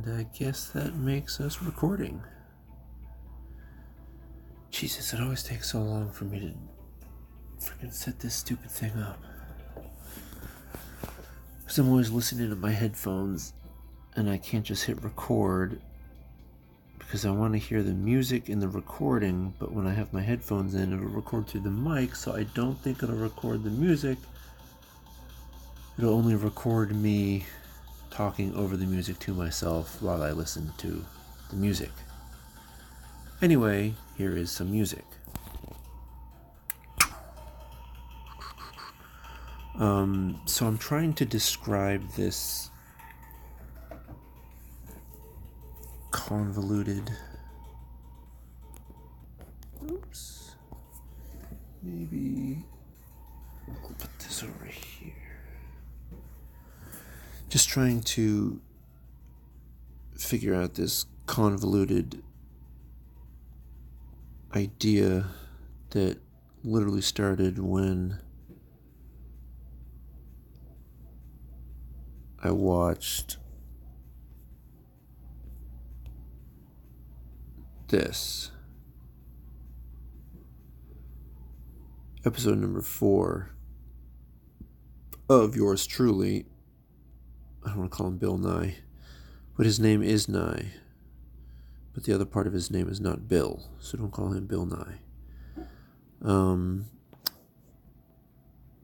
And I guess that makes us recording. Jesus, it always takes so long for me to freaking set this stupid thing up. Because I'm always listening to my headphones and I can't just hit record because I want to hear the music in the recording, but when I have my headphones in, it'll record through the mic, so I don't think it'll record the music. It'll only record me talking over the music to myself while I listen to the music. Anyway, here is some music. So I'm trying to describe this convoluted... Oops. Maybe I'll put this over here. Just trying to figure out this convoluted idea that literally started when I watched this. Episode number 4 of yours truly. I don't want to call him Bill Nye, but his name is Nye. But the other part of his name is not Bill, so don't call him Bill Nye.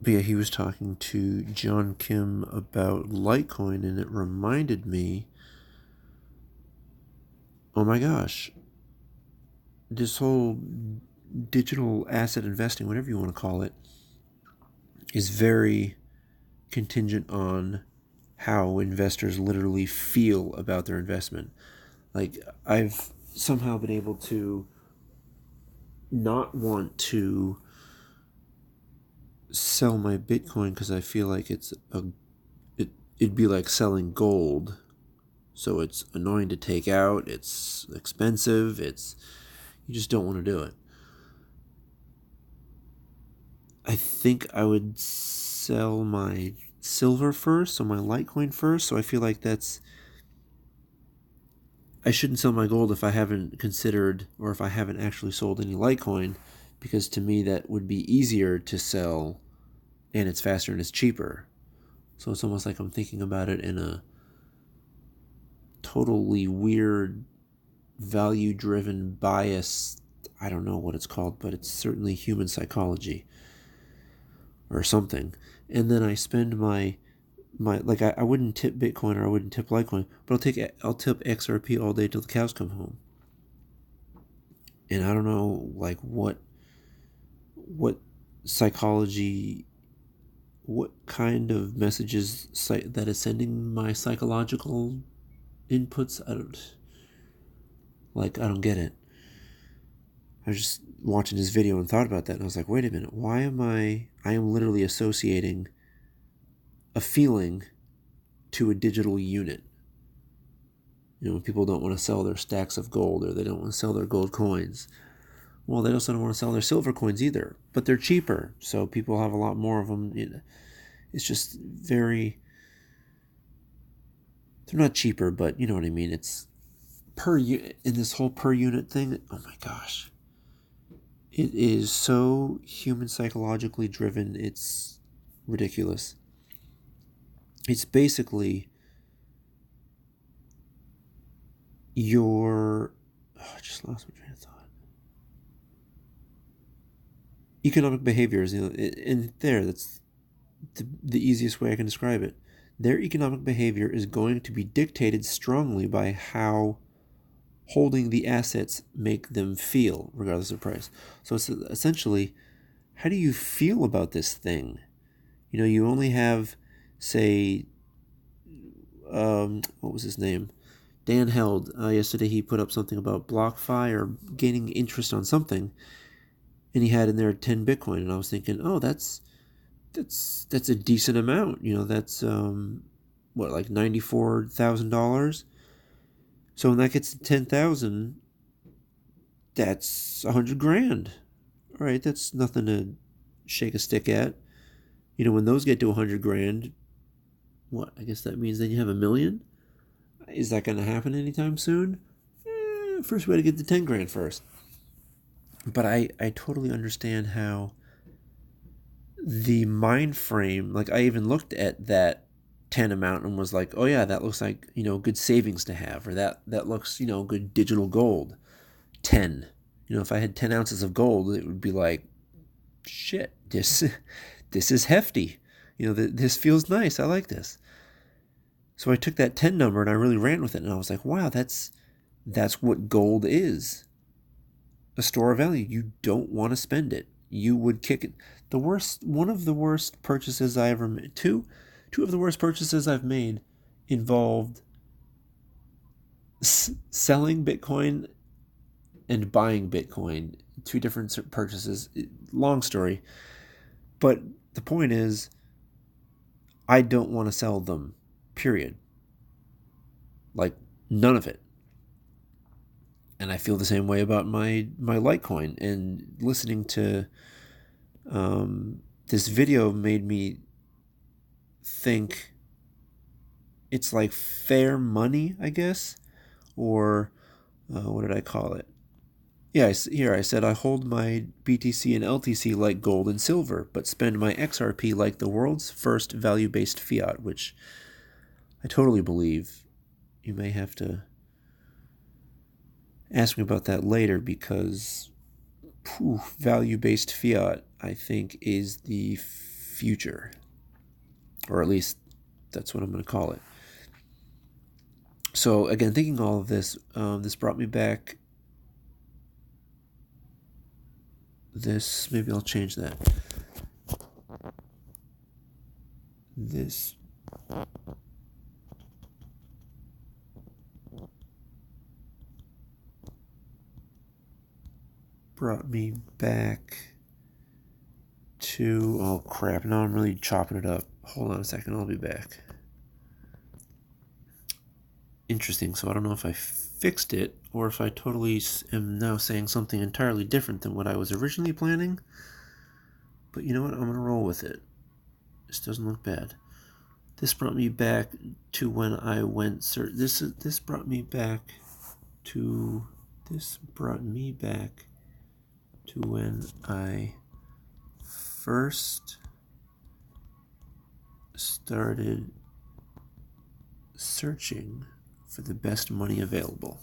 But yeah, he was talking to John Kim about Litecoin, and it reminded me, oh my gosh, this whole digital asset investing, whatever you want to call it, is very contingent on how investors literally feel about their investment. Like, I've somehow been able to not want to sell my Bitcoin because I feel like it'd be like selling gold. So it's annoying to take out, it's expensive, you just don't want to do it. I think I would sell my silver first, so my Litecoin first, so I feel like I shouldn't sell my gold if I haven't considered, or if I haven't actually sold any Litecoin, because to me that would be easier to sell, and it's faster and it's cheaper. So it's almost like I'm thinking about it in a totally weird, value-driven bias. I don't know what it's called, but it's certainly human psychology or something. And then I spend my like I wouldn't tip Bitcoin or I wouldn't tip Litecoin, but I'll tip XRP all day till the cows come home. And I don't know like what psychology, what kind of messages that is sending my psychological inputs. I don't get it. I was just watching this video and thought about that, and I was like, wait a minute, why am I am literally associating a feeling to a digital unit. When people don't want to sell their stacks of gold, or they don't want to sell their gold coins. Well, they also don't want to sell their silver coins either, but they're cheaper, so people have a lot more of them. It's just very... They're not cheaper, but you know what I mean. It's per unit, in this whole per unit thing. Oh my gosh. It is so human psychologically driven, it's ridiculous. It's basically I just lost my train of thought. Economic behaviors, and that's the easiest way I can describe it. Their economic behavior is going to be dictated strongly by how holding the assets make them feel, regardless of price. So it's essentially, how do you feel about this thing? You only have, say, what was his name? Dan Held. Yesterday he put up something about BlockFi or gaining interest on something, and he had in there 10 Bitcoin, and I was thinking, oh, that's a decent amount. That's like $94,000. So when that gets to 10,000, that's $100,000. All right, that's nothing to shake a stick at. When those get to $100,000, what? I guess that means then you have $1 million. Is that going to happen anytime soon? First, we got to get the 10 grand first. But I totally understand how the mind frame, like I even looked at that 10 amount and was like, oh yeah, that looks like, good savings to have, or that looks, good digital gold. 10. If I had 10 ounces of gold, it would be like, shit, this is hefty. This feels nice. I like this. So I took that 10 number and I really ran with it, and I was like, wow, that's what gold is. A store of value. You don't want to spend it. You would kick it. One of the worst purchases I ever made, two of the worst purchases I've made involved selling Bitcoin and buying Bitcoin. Two different purchases. Long story. But the point is, I don't want to sell them, period. Like, none of it. And I feel the same way about my Litecoin. And listening to this video made me think it's like fair money, I guess. Or what did I call it? Yeah, here I said I hold my BTC and LTC like gold and silver, but spend my XRP like the world's first value-based fiat, which I totally believe. You may have to ask me about that later, because value-based fiat, I think, is the future. Or at least that's what I'm going to call it. So again, thinking all of this, this brought me back. Maybe I'll change that. This brought me back to, oh crap, now I'm really chopping it up. Hold on a second, I'll be back. Interesting, so I don't know if I fixed it or if I totally am now saying something entirely different than what I was originally planning. But you know what, I'm going to roll with it. This doesn't look bad. This brought me back to when I went, this brought me back to when I first started searching for the best money available.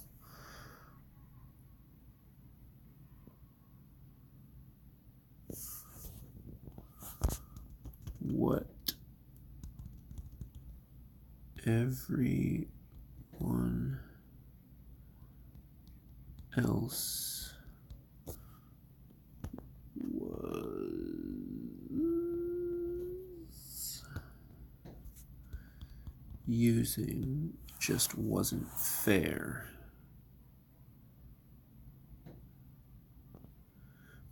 What everyone else was using just wasn't fair.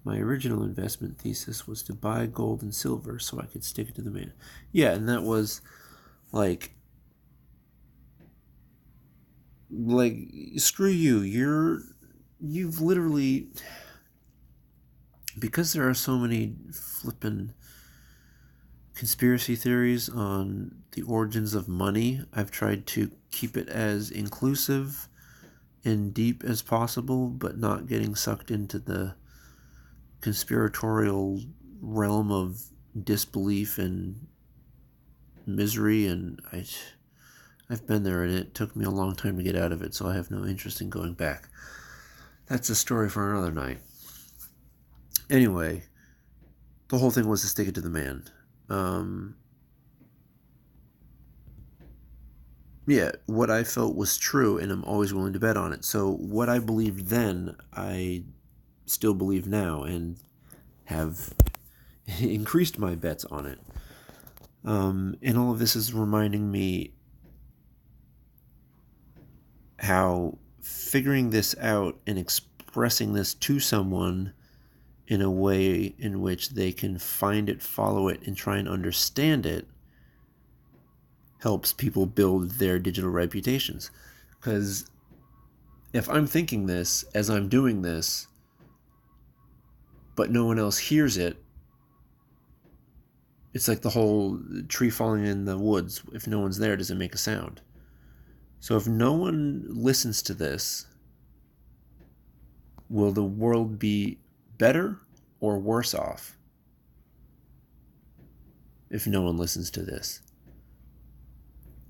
My original investment thesis was to buy gold and silver so I could stick it to the man. Yeah, and that was like screw you. You've literally, because there are so many flippin' conspiracy theories on the origins of money, I've tried to keep it as inclusive and deep as possible, but not getting sucked into the conspiratorial realm of disbelief and misery, and I've been there, and it took me a long time to get out of it, so I have no interest in going back. That's a story for another night. Anyway, the whole thing was to stick it to the man. Yeah, what I felt was true, and I'm always willing to bet on it. So what I believed then, I still believe now, and have increased my bets on it. And all of this is reminding me how figuring this out and expressing this to someone in a way in which they can find it, follow it, and try and understand it helps people build their digital reputations. Because if I'm thinking this as I'm doing this, but no one else hears it, it's like the whole tree falling in the woods. If no one's there, does it make a sound? So if no one listens to this, will the world be better or worse off if no one listens to this?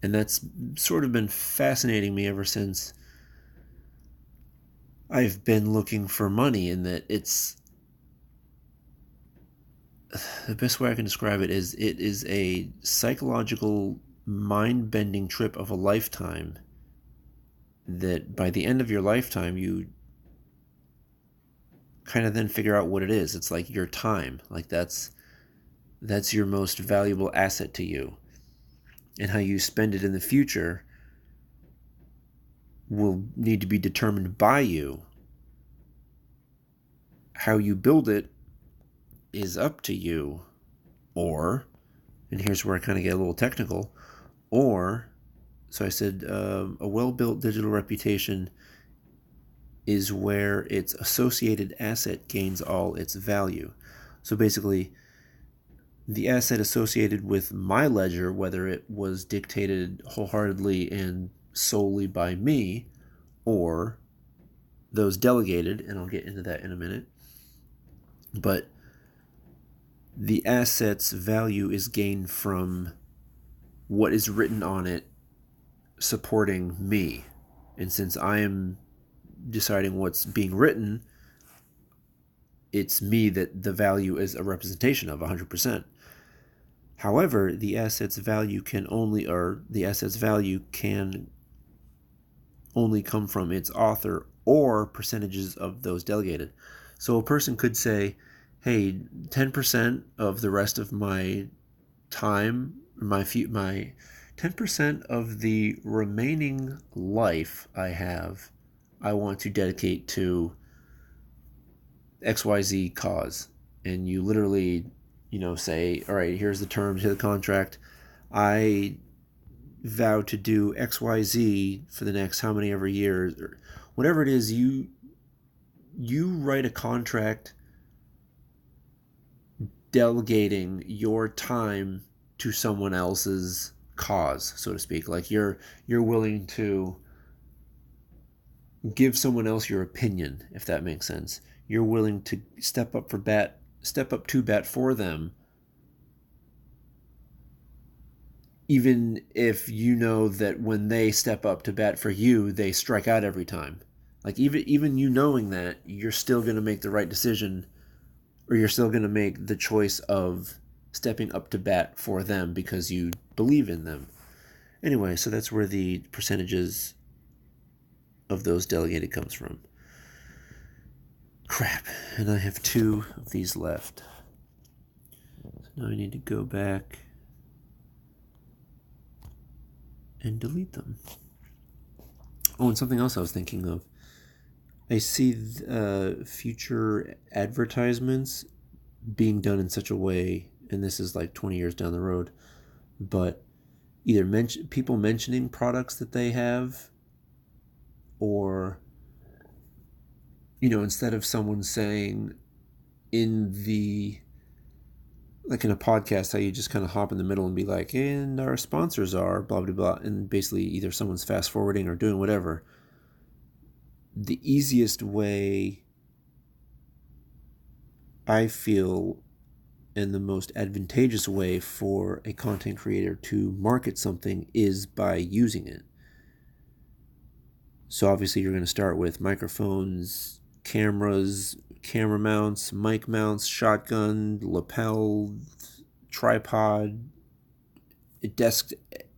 And that's sort of been fascinating me ever since I've been looking for money, in that it's, the best way I can describe it is a psychological, mind-bending trip of a lifetime, that by the end of your lifetime, you kind of then figure out what it is. It's like your time. Like that's your most valuable asset to you. And how you spend it in the future will need to be determined by you. How you build it is up to you. Or, and here's where I kind of get a little technical, or, so I said a well-built digital reputation is where its associated asset gains all its value. So basically, the asset associated with my ledger, whether it was dictated wholeheartedly and solely by me, or those delegated, and I'll get into that in a minute, but the asset's value is gained from what is written on it supporting me. And since I am deciding what's being written, it's me that the value is a representation of 100%. However, the asset's value can only come from its author or percentages of those delegated. So a person could say, hey, 10% of the rest of my time, my 10% of the remaining life I have, I want to dedicate to XYZ cause. And you literally, say, all right, here's the terms, here's the contract. I vow to do XYZ for the next how many ever years, or whatever it is. You write a contract delegating your time to someone else's cause, so to speak. Like you're willing to give someone else your opinion, if that makes sense. You're willing to step up to bat for them, even if you know that when they step up to bat for you, they strike out every time. Like even you knowing that, you're still going to make the right decision, or you're still going to make the choice of stepping up to bat for them because you believe in them. Anyway, so that's where the percentages of those delegated comes from. Crap, and I have 2 of these left. So now I need to go back and delete them. Oh, and something else I was thinking of. I see future advertisements being done in such a way, and this is like 20 years down the road, but either people mentioning products that they have, or, instead of someone saying like in a podcast, how you just kind of hop in the middle and be like, and our sponsors are blah, blah, blah, and basically either someone's fast forwarding or doing whatever. The easiest way, I feel, and the most advantageous way for a content creator to market something is by using it. So obviously you're going to start with microphones, cameras, camera mounts, mic mounts, shotgun, lapel, tripod, desk.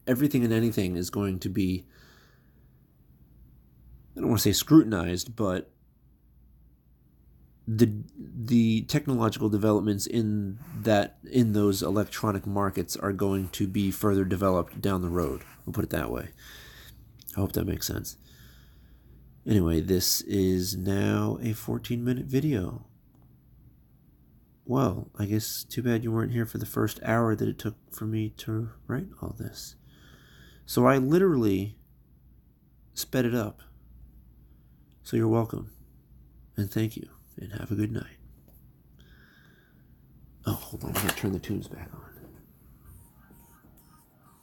Everything and anything is going to be, I don't want to say scrutinized, but the technological developments in those electronic markets are going to be further developed down the road. We'll put it that way. I hope that makes sense. Anyway, this is now a 14-minute video. Well, I guess too bad you weren't here for the first hour that it took for me to write all this. So I literally sped it up. So you're welcome. And thank you. And have a good night. Oh, hold on. I gotta turn the tunes back on.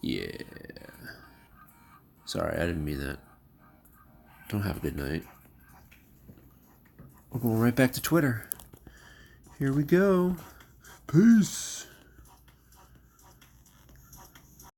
Yeah. So Sorry, I didn't mean that. Don't have a good night. We're going right back to Twitter. Here we go. Peace.